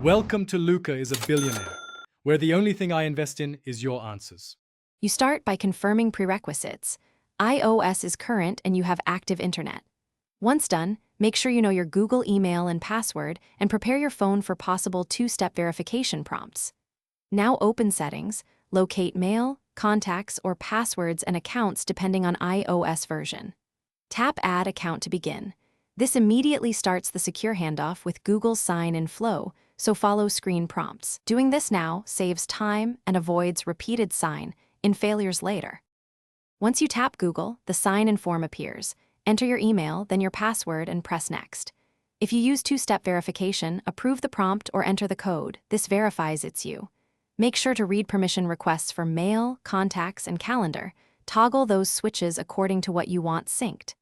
Welcome to Luca is a Billionaire, where the only thing I invest in is your answers. You start by confirming prerequisites. iOS is current and you have active internet. Once done, make sure you know your Google email and password and prepare your phone for possible two-step verification prompts. Now open Settings, locate Mail, Contacts, or Passwords and Accounts depending on iOS version. Tap Add Account to begin. This immediately starts the secure handoff with Google's sign-in flow, so follow screen prompts. Doing this now saves time and avoids repeated sign-in failures later. Once you tap Google, the sign-in form appears. Enter your email, then your password, and press Next. If you use two-step verification, approve the prompt or enter the code. This verifies it's you. Make sure to read permission requests for Mail, Contacts, and Calendar. Toggle those switches according to what you want synced.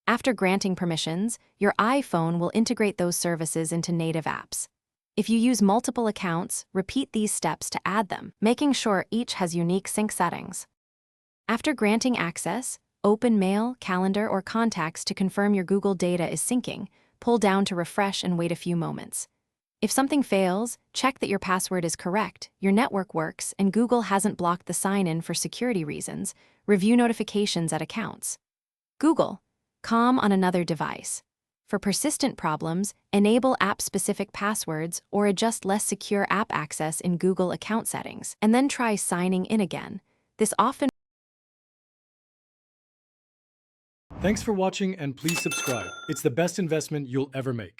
After granting permissions, your iPhone will integrate those services into native apps. If you use multiple accounts, repeat these steps to add them, making sure each has unique sync settings. After granting access, open Mail, Calendar, or Contacts to confirm your Google data is syncing. Pull down to refresh and wait a few moments. If something fails, check that your password is correct, your network works, and Google hasn't blocked the sign-in for security reasons. Review notifications at Accounts. Google. Calm on another device. For persistent problems, enable app-specific passwords or adjust less secure app access in Google account settings, and then try signing in again. This often. Thanks for watching and please subscribe. It's the best investment you'll ever make.